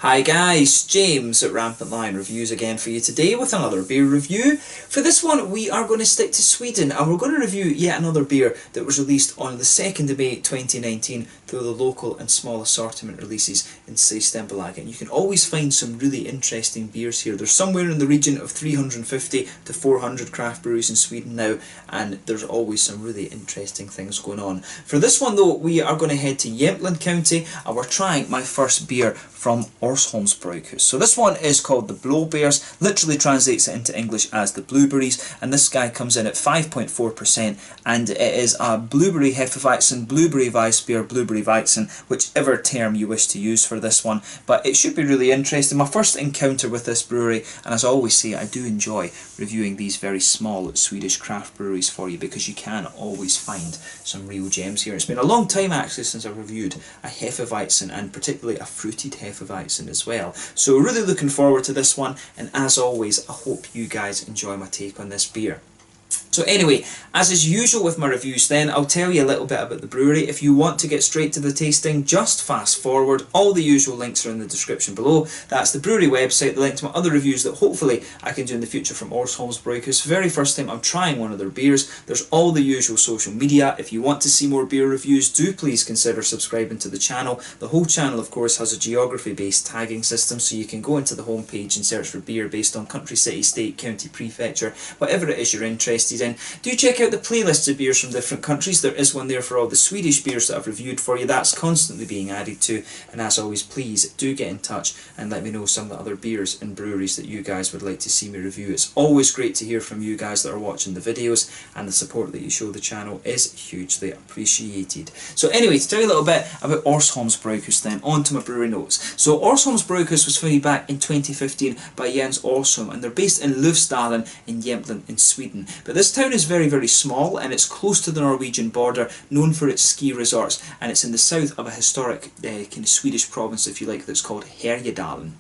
Hi guys, James at RampantLionReviews again for you today with another beer review. For this one we are going to stick to Sweden and we're going to review yet another beer that was released on the 2nd of May 2019 through the local and small assortment releases in Systembolaget. You can always find some really interesting beers here. There's somewhere in the region of 350 to 400 craft breweries in Sweden now, and there's always some really interesting things going on. For this one though, we are going to head to Jämtland County and we're trying my first beer from Orsholms Brygghus. So this one is called the Blå bärs, literally translates it into English as the blueberries, and this guy comes in at 5.4%, and it is a blueberry Hefeweizen, blueberry Weissbier, blueberry Weizen, whichever term you wish to use for this one, but it should be really interesting. My first encounter with this brewery, and as I always say, I do enjoy reviewing these very small Swedish craft breweries for you because you can always find some real gems here. It's been a long time actually since I've reviewed a Hefeweizen, and particularly a fruited Hefeweizen as well. So really looking forward to this one, and as always I hope you guys enjoy my take on this beer. So anyway, as is usual with my reviews then, I'll tell you a little bit about the brewery. If you want to get straight to the tasting, just fast forward. All the usual links are in the description below. That's the brewery website, the link to my other reviews that hopefully I can do in the future from Orsholms Brygghus. Very first time I'm trying one of their beers. There's all the usual social media. If you want to see more beer reviews, do please consider subscribing to the channel. The whole channel of course has a geography based tagging system, so you can go into the home page and search for beer based on country, city, state, county, prefecture, whatever it is you're interested in. Do check out the playlists of beers from different countries. There is one there for all the Swedish beers that I've reviewed for you. That's constantly being added to, and as always please do get in touch and let me know some of the other beers and breweries that you guys would like to see me review. It's always great to hear from you guys that are watching the videos, and the support that you show the channel is hugely appreciated. So anyway, to tell you a little bit about Orsholms Brygghus then, on to my brewery notes. So Orsholms Brygghus was founded back in 2015 by Jens Orsholm, and they're based in Lofsdalen in Jämtland in Sweden. But this town is very small, and it's close to the Norwegian border, known for its ski resorts, and it's in the south of a historic kind of Swedish province, if you like, that's called Härjedalen.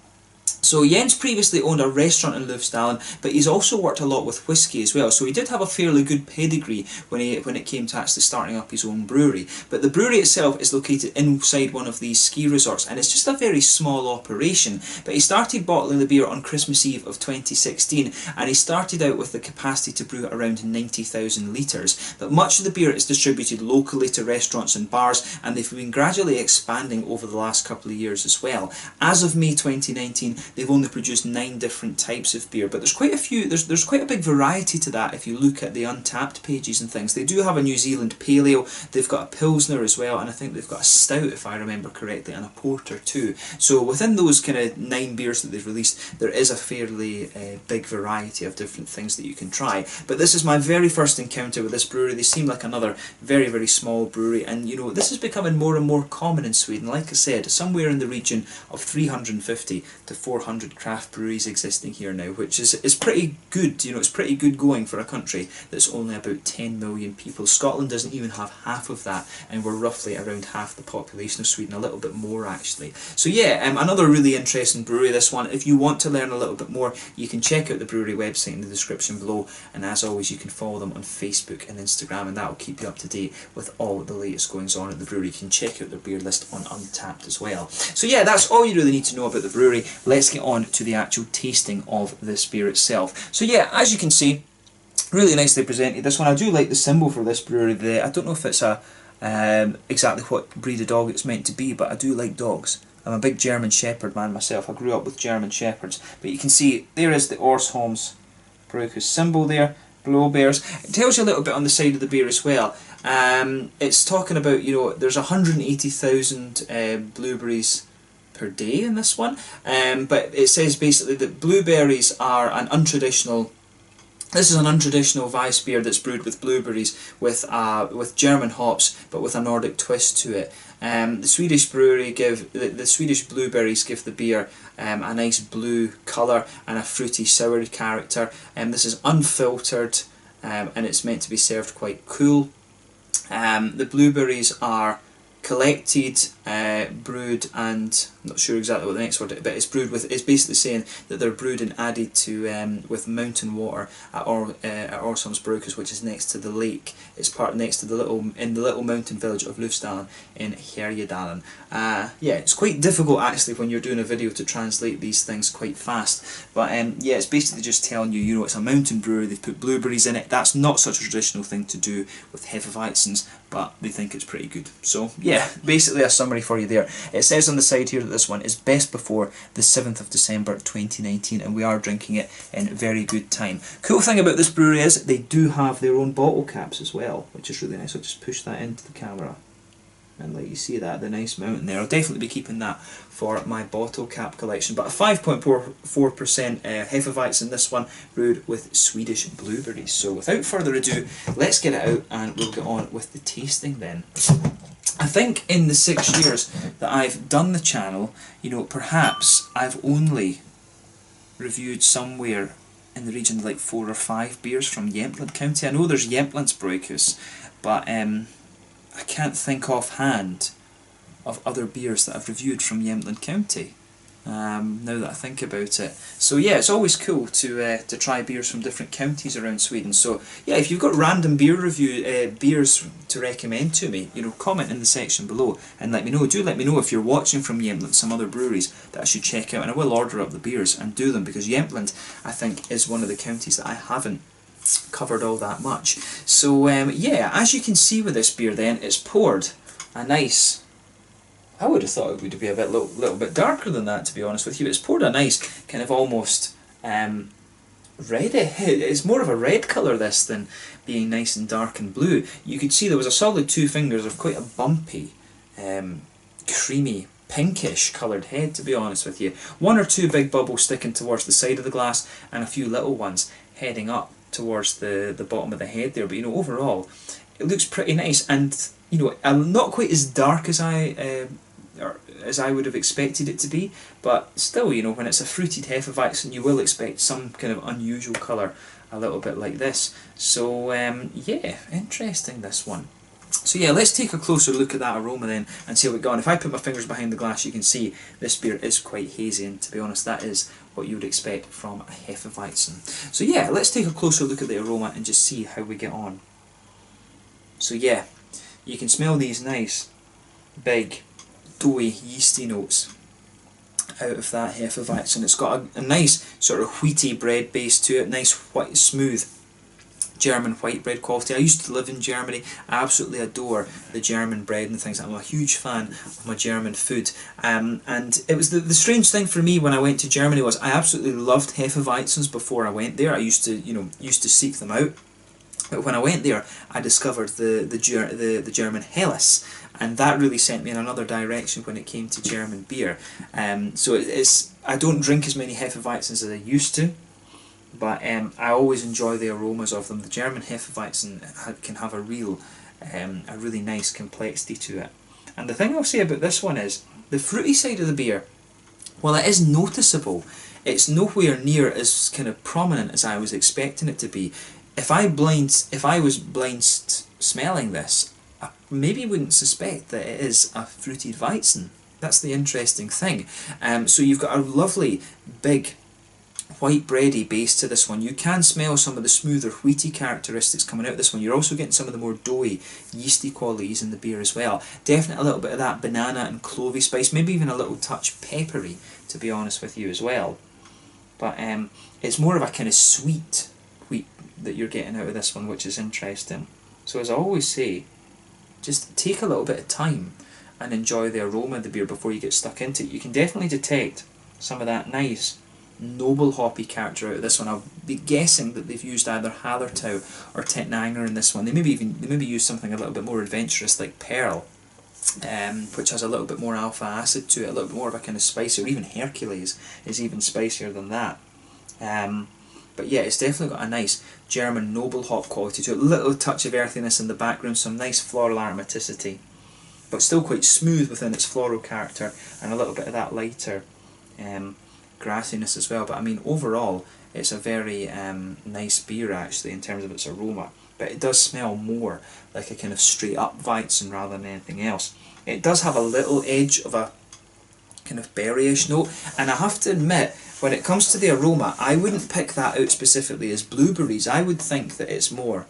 So Jens previously owned a restaurant in Lofsdalen, but he's also worked a lot with whiskey as well, so he did have a fairly good pedigree when it came to actually starting up his own brewery. But the brewery itself is located inside one of these ski resorts, and it's just a very small operation. But he started bottling the beer on Christmas Eve of 2016, and he started out with the capacity to brew around 90,000 litres. But much of the beer is distributed locally to restaurants and bars, and they've been gradually expanding over the last couple of years as well. As of May 2019, they've only produced 9 different types of beer, but there's quite a few. There's quite a big variety to that if you look at the Untappd pages and things. They do have a New Zealand Pale Ale, they've got a Pilsner as well, and I think they've got a Stout if I remember correctly, and a Porter too. So within those kind of 9 beers that they've released, there is a fairly big variety of different things that you can try. But this is my very first encounter with this brewery. They seem like another very small brewery, and you know, this is becoming more and more common in Sweden. Like I said, somewhere in the region of 350 to 400 craft breweries existing here now, which is pretty good. You know, it's pretty good going for a country that's only about 10 million people. Scotland doesn't even have half of that, and we're roughly around half the population of Sweden, a little bit more actually. So yeah, another really interesting brewery, this one. If you want to learn a little bit more, you can check out the brewery website in the description below, and as always you can follow them on Facebook and Instagram, and that will keep you up to date with all the latest goings on at the brewery. You can check out their beer list on Untappd as well. So yeah, that's all you really need to know about the brewery. Let's get on to the actual tasting of this beer itself. So yeah, as you can see, really nicely presented. This one, I do like the symbol for this brewery there. I don't know if it's a exactly what breed of dog it's meant to be, but I do like dogs. I'm a big German Shepherd man myself. I grew up with German Shepherds. But you can see there is the Orsholms Brygghus symbol there, Blå bärs. It tells you a little bit on the side of the beer as well. It's talking about, you know, there's 180,000 blueberries per day in this one, but it says basically that blueberries are an untraditional. This is an untraditional Weissbier that's brewed with blueberries with German hops, but with a Nordic twist to it. The Swedish brewery the Swedish blueberries give the beer a nice blue colour and a fruity sour character. This is unfiltered, and it's meant to be served quite cool. The blueberries are collected, brewed, and I'm not sure exactly what the next word, but it's brewed with. It's basically saying that they're brewed and added to with mountain water at Orsholms Brygghus, which is next to the lake. It's next to the little mountain village of Lofsdalen in Jämtland. Yeah, it's quite difficult actually when you're doing a video to translate these things quite fast. But yeah, it's basically just telling you, you know, it's a mountain brewery. They've put blueberries in it. That's not such a traditional thing to do with Hefeweizens, but they think it's pretty good. So yeah, basically a summary for you there. It says on the side here that this one is best before the 7th of December 2019, and we are drinking it in very good time. Cool thing about this brewery is they do have their own bottle caps as well, which is really nice. I'll just push that into the camera and let you see that, the nice mountain there. I'll definitely be keeping that for my bottle cap collection. But a 5.44% Hefeweizen, this one, brewed with Swedish blueberries. So without further ado, let's get it out and we'll get on with the tasting then. I think in the 6 years that I've done the channel, you know, perhaps I've only reviewed somewhere in the region of like 4 or 5 beers from Jämtland County. I know there's Jämtlands Brygghus, but I can't think offhand of other beers that I've reviewed from Jämtland County, now that I think about it. So yeah, it's always cool to try beers from different counties around Sweden. So yeah, if you've got random beers to recommend to me, you know, comment in the section below and let me know. Do let me know if you're watching from Jämtland, some other breweries that I should check out, and I will order up the beers and do them, because Jämtland, I think, is one of the counties that I haven't covered all that much. So yeah, as you can see with this beer then, it's poured a nice, I would have thought it would be a little bit darker than that, to be honest with you. It's poured a nice kind of almost red. It's more of a red colour, this, than being nice and dark and blue. You could see there was a solid 2 fingers of quite a bumpy, creamy, pinkish coloured head, to be honest with you. 1 or 2 big bubbles sticking towards the side of the glass, and a few little ones heading up towards the bottom of the head there. But you know, overall it looks pretty nice, and you know, not quite as dark as I would have expected it to be, but still, you know, when it's a fruited Hefeweizen, you will expect some kind of unusual colour, a little bit like this. So yeah, interesting, this one. So yeah, let's take a closer look at that aroma then and see how it got on. If I put my fingers behind the glass, you can see this beer is quite hazy, and to be honest, that is what you would expect from a Hefeweizen. So yeah, let's take a closer look at the aroma and just see how we get on. So yeah, you can smell these nice, big, doughy, yeasty notes out of that Hefeweizen. It's got a nice sort of wheaty bread base to it, nice white, smooth German white bread quality. I used to live in Germany. I absolutely adore the German bread and things. I'm a huge fan of my German food. And it was the strange thing for me when I went to Germany was I absolutely loved Hefeweizens before I went there. I used to seek them out. But when I went there, I discovered the German Helles, and that really sent me in another direction when it came to German beer. So I don't drink as many Hefeweizens as I used to, but I always enjoy the aromas of them. The German Hefeweizen can have a really nice complexity to it. And the thing I'll say about this one is, the fruity side of the beer, while it is noticeable, it's nowhere near as kind of prominent as I was expecting it to be. If I was blind smelling this, I maybe wouldn't suspect that it is a fruited Weizen. That's the interesting thing. So you've got a lovely, big, white bready base to this one. You can smell some of the smoother wheaty characteristics coming out of this one. You're also getting some of the more doughy, yeasty qualities in the beer as well. Definitely a little bit of that banana and clovey spice, maybe even a little touch peppery, to be honest with you as well. But it's more of a kind of sweet wheat that you're getting out of this one, which is interesting. So as I always say, just take a little bit of time and enjoy the aroma of the beer before you get stuck into it. You can definitely detect some of that nice noble hoppy character out of this one. I'll be guessing that they've used either Hallertau or Tettnanger in this one. They maybe use something a little bit more adventurous like Pearl, which has a little bit more alpha acid to it, a little bit more of a kind of spicy, or even Hercules is even spicier than that. But yeah, it's definitely got a nice German noble hop quality to it, a little touch of earthiness in the background, some nice floral aromaticity, but still quite smooth within its floral character, and a little bit of that lighter grassiness as well. But I mean, overall, it's a very nice beer actually in terms of its aroma, but it does smell more like a kind of straight up Weizen rather than anything else. It does have a little edge of a kind of berryish note, and I have to admit, when it comes to the aroma, I wouldn't pick that out specifically as blueberries. I would think that it's more,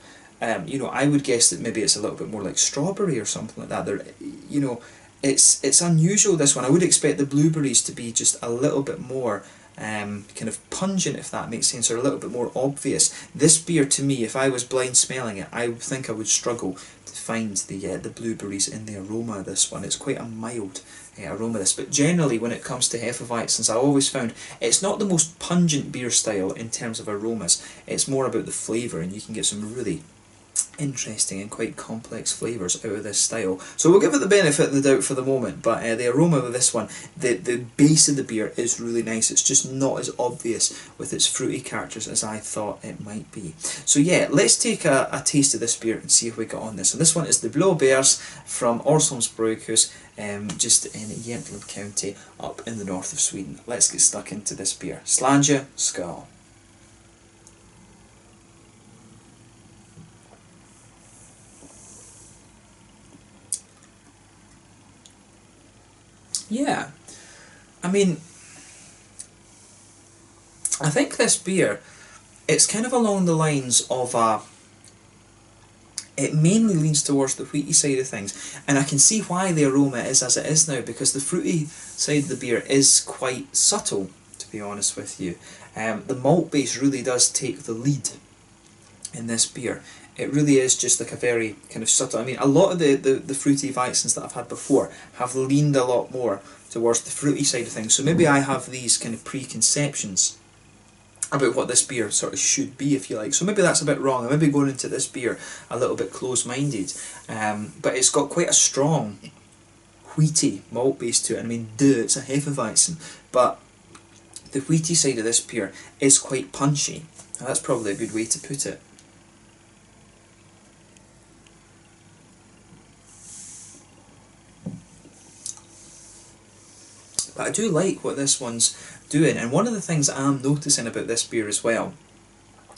you know, I would guess that maybe it's a little bit more like strawberry or something like that. There, you know, it's unusual, this one. I would expect the blueberries to be just a little bit more kind of pungent, if that makes sense, or a little bit more obvious. This beer, to me, if I was blind smelling it, I think I would struggle to find the blueberries in the aroma of this one. It's quite a mild aroma, this, but generally when it comes to Hefeweizens, I always found it's not the most pungent beer style in terms of aromas. It's more about the flavour, and you can get some really interesting and quite complex flavours out of this style. So we'll give it the benefit of the doubt for the moment, but the aroma of this one, the base of the beer is really nice. It's just not as obvious with its fruity characters as I thought it might be. So yeah, let's take a taste of this beer and see if we got on this. And this one is the Blå bärs from Orsholms Brygghus, just in Jämtland county up in the north of Sweden. Let's get stuck into this beer. Slanja Skål. Yeah, I mean, I think this beer, it's kind of along the lines of it mainly leans towards the wheaty side of things, and I can see why the aroma is as it is now, because the fruity side of the beer is quite subtle, to be honest with you. The malt base really does take the lead in this beer. It really is just like a very kind of subtle, I mean, a lot of the fruity Weizens that I've had before have leaned a lot more towards the fruity side of things, so maybe I have these kind of preconceptions about what this beer sort of should be, if you like. So maybe that's a bit wrong. I may be going into this beer a little bit close-minded, but it's got quite a strong wheaty malt base to it. I mean, it's a Hefeweizen, but the wheaty side of this beer is quite punchy. Now, that's probably a good way to put it. But I do like what this one's doing, and one of the things I'm noticing about this beer as well,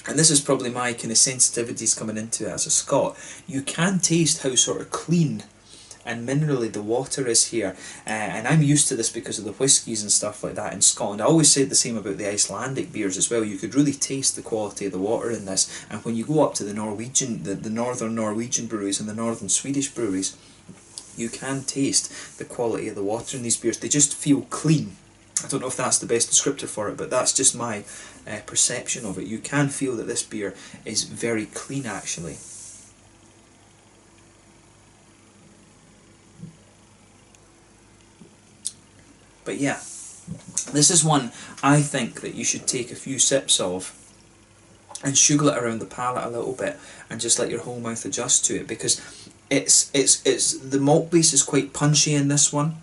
and this is probably my kind of sensitivities coming into it as a Scot, you can taste how sort of clean and minerally the water is here, and I'm used to this because of the whiskies and stuff like that in Scotland. I always said the same about the Icelandic beers as well. You could really taste the quality of the water in this, and when you go up to the Norwegian, the northern Norwegian breweries and the northern Swedish breweries, you can taste the quality of the water in these beers. They just feel clean. I don't know if that's the best descriptor for it, but that's just my perception of it. You can feel that this beer is very clean, actually. But yeah, this is one I think that you should take a few sips of and sugar it around the palate a little bit and just let your whole mouth adjust to it, because it's the malt base is quite punchy in this one.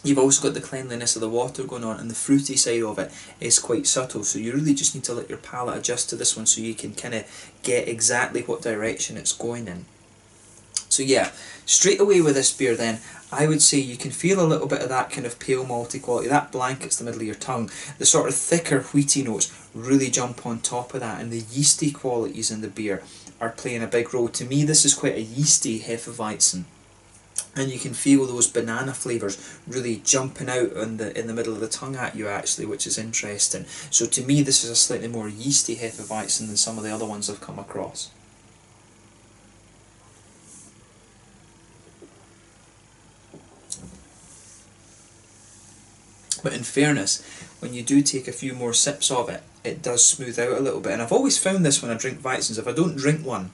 You've also got the cleanliness of the water going on, and the fruity side of it is quite subtle, so you really just need to let your palate adjust to this one so you can kind of get exactly what direction it's going in. So yeah, straight away with this beer then, I would say you can feel a little bit of that kind of pale malty quality. That blankets the middle of your tongue. The sort of thicker wheaty notes really jump on top of that, and the yeasty qualities in the beer are playing a big role. To me, this is quite a yeasty Hefeweizen, and you can feel those banana flavours really jumping out in the middle of the tongue at you, actually, which is interesting. So to me, this is a slightly more yeasty Hefeweizen than some of the other ones I've come across. But in fairness, when you do take a few more sips of it, it does smooth out a little bit. And I've always found this when I drink Weizens, if I don't drink one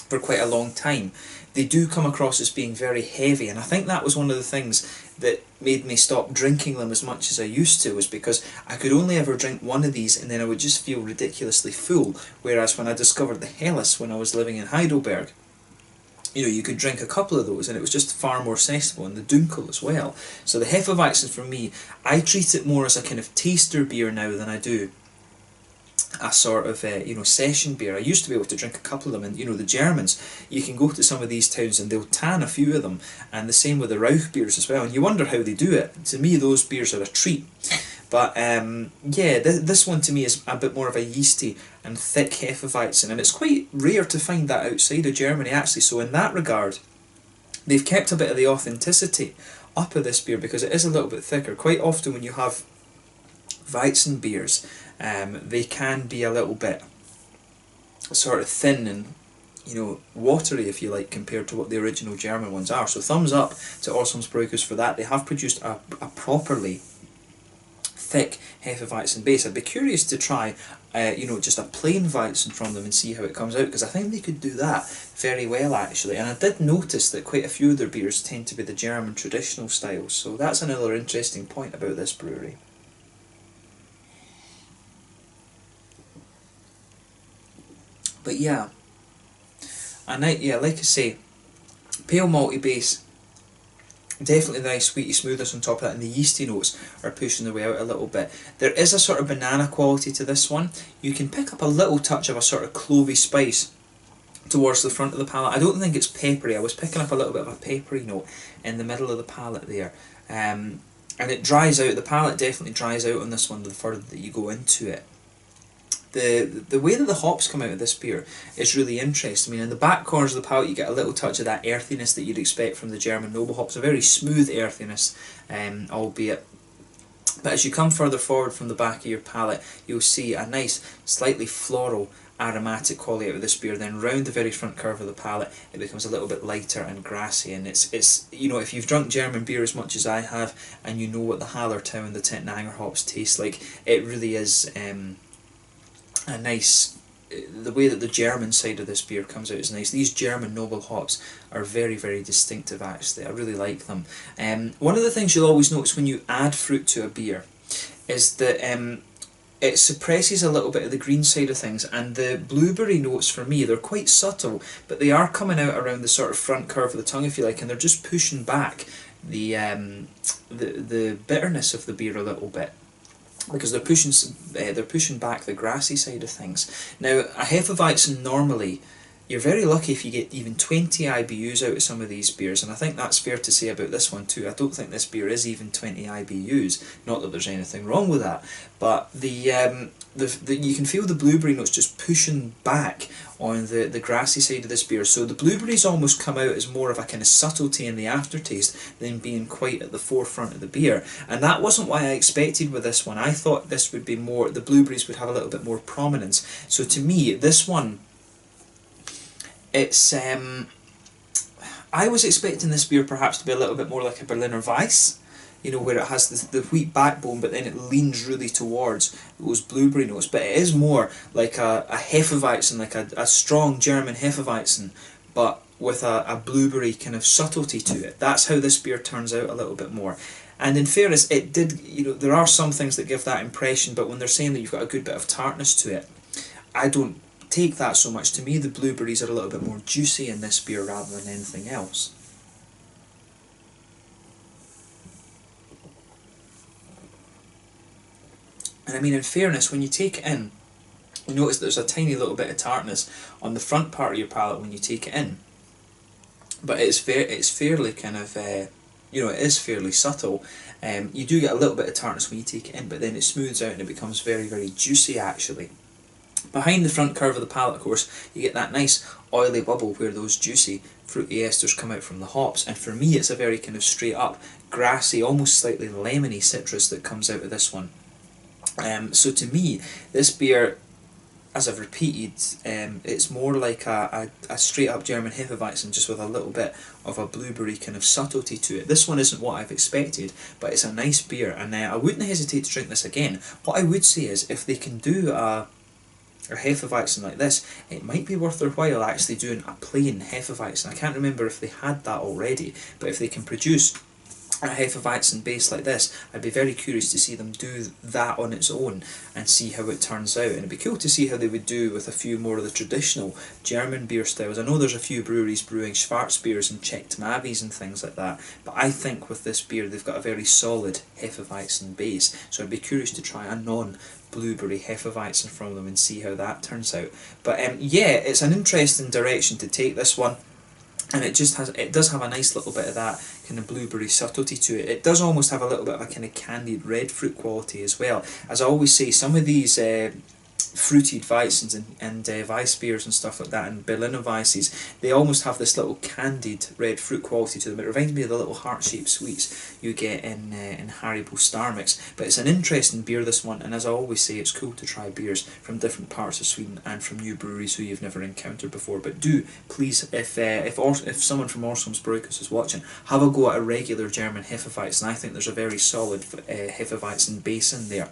for quite a long time, they do come across as being very heavy. And I think that was one of the things that made me stop drinking them as much as I used to, was because I could only ever drink one of these and then I would just feel ridiculously full. Whereas when I discovered the Helles when I was living in Heidelberg, you know, you could drink a couple of those and it was just far more accessible, and the Dunkel as well. So the Hefeweizen, for me, I treat it more as a kind of taster beer now than I do a sort of you know, session beer. I used to be able to drink a couple of them, and you know, the Germans, you can go to some of these towns and they'll tan a few of them, and the same with the Rauch beers as well, and you wonder how they do it. To me, those beers are a treat. But yeah, this one to me is a bit more of a yeasty and thick Hefeweizen, and it's quite rare to find that outside of Germany, actually. So in that regard, they've kept a bit of the authenticity up of this beer because it is a little bit thicker. Quite often when you have Weizen beers, they can be a little bit sort of thin and, you know, watery, if you like, compared to what the original German ones are. So thumbs up to Orsholms Brygghus for that. They have produced a properly thick Hefeweizen base. I'd be curious to try, you know, just a plain Weizen from them and see how it comes out, because I think they could do that very well actually. And I did notice that quite a few of their beers tend to be the German traditional styles, so that's another interesting point about this brewery. But yeah, yeah, like I say, pale malty base, definitely the nice sweety smoothness on top of that, and the yeasty notes are pushing their way out a little bit. There is a sort of banana quality to this one. You can pick up a little touch of a sort of clovey spice towards the front of the palate. I don't think it's peppery. I was picking up a little bit of a peppery note in the middle of the palate there. And it dries out, the palate definitely dries out on this one the further that you go into it. The way that the hops come out of this beer is really interesting. I mean, in the back corners of the palate you get a little touch of that earthiness that you'd expect from the German noble hops, a very smooth earthiness, albeit. But as you come further forward from the back of your palate, you'll see a nice, slightly floral, aromatic quality out of this beer. Then round the very front curve of the palate, it becomes a little bit lighter and grassy. And it's you know, if you've drunk German beer as much as I have, and you know what the Hallertau and the Tettnanger hops taste like, it really is a nice, the way that the German side of this beer comes out is nice. These German noble hops are very, very distinctive actually. I really like them. One of the things you'll always notice when you add fruit to a beer is that it suppresses a little bit of the green side of things, and the blueberry notes for me, they're quite subtle, but they are coming out around the sort of front curve of the tongue, if you like, and they're just pushing back the bitterness of the beer a little bit, because they're pushing back the grassy side of things. Now, a Hefeweizen normally, you're very lucky if you get even 20 IBUs out of some of these beers, and I think that's fair to say about this one too. I don't think this beer is even 20 IBUs, not that there's anything wrong with that, but you can feel the blueberry notes just pushing back on the grassy side of this beer. So the blueberries almost come out as more of a kind of subtlety in the aftertaste than being quite at the forefront of the beer. And that wasn't what I expected with this one. I thought this would be more, the blueberries would have a little bit more prominence. So to me, this one, it's I was expecting this beer perhaps to be a little bit more like a Berliner Weiss, you know, where it has the wheat backbone, but then it leans really towards those blueberry notes. But it is more like a Hefeweizen, like a strong German Hefeweizen, but with a blueberry kind of subtlety to it. That's how this beer turns out a little bit more. And in fairness, it did, you know, there are some things that give that impression, but when they're saying that you've got a good bit of tartness to it, I don't take that so much. To me, the blueberries are a little bit more juicy in this beer rather than anything else. And I mean, in fairness, when you take it in, you notice there's a tiny little bit of tartness on the front part of your palate when you take it in, but it's fairly kind of you know, it is fairly subtle. You do get a little bit of tartness when you take it in, but then it smooths out and it becomes very, very juicy actually. Behind the front curve of the palate, of course, you get that nice oily bubble where those juicy fruity esters come out from the hops, and for me it's a very kind of straight up, grassy, almost slightly lemony citrus that comes out of this one. So to me, this beer, as I've repeated, it's more like a straight up German Hefeweizen, just with a little bit of a blueberry kind of subtlety to it. This one isn't what I've expected, but it's a nice beer, and I wouldn't hesitate to drink this again. What I would say is, if they can do a Hefeweizen like this, it might be worth their while actually doing a plain Hefeweizen. I can't remember if they had that already, but if they can produce a Hefeweizen base like this, I'd be very curious to see them do that on its own and see how it turns out. And it'd be cool to see how they would do with a few more of the traditional German beer styles. I know there's a few breweries brewing Schwarzbiers and checked Mavis and things like that, but I think with this beer they've got a very solid Hefeweizen base, so I'd be curious to try a non-blueberry Hefeweizen from them and see how that turns out. But yeah, it's an interesting direction to take this one. And it does have a nice little bit of that kind of blueberry subtlety to it. It does almost have a little bit of a kind of candied red fruit quality as well. As I always say, some of these fruited Weissens and Weiss beers and stuff like that, and Berliner Weisses, they almost have this little candied red fruit quality to them. It reminds me of the little heart-shaped sweets you get in Haribo Star Mix. But it's an interesting beer, this one, and as I always say, it's cool to try beers from different parts of Sweden and from new breweries who you've never encountered before. But do please, if someone from Orsholms Brygghus is watching, have a go at a regular German Hefeweizen. I think there's a very solid Hefeweizen base in there.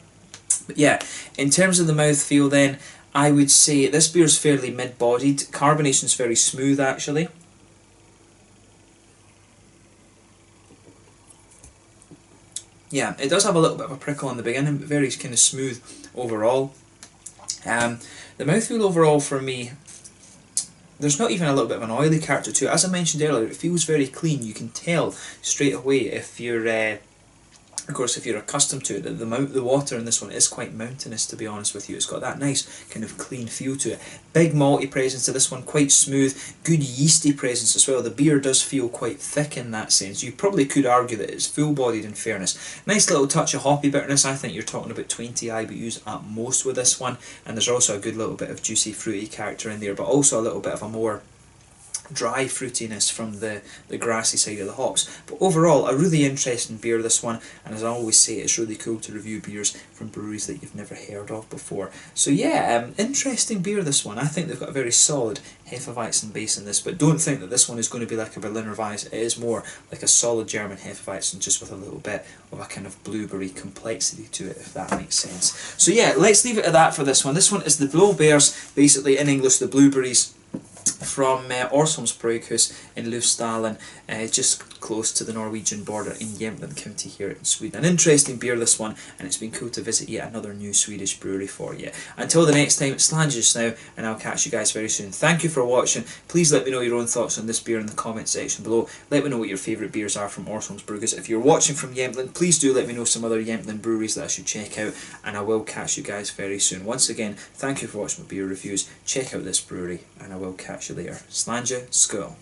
But yeah, in terms of the mouthfeel then, I would say this beer is fairly mid-bodied. Carbonation is very smooth actually. Yeah, it does have a little bit of a prickle in the beginning, but very kind of smooth overall. The mouthfeel overall for me, there's not even a little bit of an oily character to it. As I mentioned earlier, it feels very clean. You can tell straight away if you're... Of course, if you're accustomed to it, the water in this one is quite mountainous, to be honest with you. It's got that nice kind of clean feel to it. Big malty presence to this one, quite smooth, good yeasty presence as well. The beer does feel quite thick in that sense. You probably could argue that it's full-bodied in fairness. Nice little touch of hoppy bitterness. I think you're talking about 20 IBUs at most with this one. And there's also a good little bit of juicy, fruity character in there, but also a little bit of a more dry fruitiness from the grassy side of the hops. But overall, a really interesting beer, this one, and as I always say, it's really cool to review beers from breweries that you've never heard of before. So yeah, interesting beer, this one. I think they've got a very solid Hefeweizen base in this, but don't think that this one is going to be like a Berliner Weiss. It is more like a solid German Hefeweizen, just with a little bit of a kind of blueberry complexity to it, if that makes sense. So yeah, let's leave it at that for this one. This one is the Blå bärs, basically in English the blueberries, from Orsholms Brygghus in Lofsdalen, just close to the Norwegian border in Jämtland county here in Sweden. An interesting beer, this one, and it's been cool to visit yet another new Swedish brewery for you. Until the next time, it's Slange just now, and I'll catch you guys very soon. Thank you for watching. Please let me know your own thoughts on this beer in the comment section below. Let me know what your favourite beers are from Orsholms Brygghus. If you're watching from Jämtland, please do let me know some other Jämtland breweries that I should check out, and I will catch you guys very soon. Once again, thank you for watching my beer reviews. Check out this brewery, and I will catch you later. Slange, skål.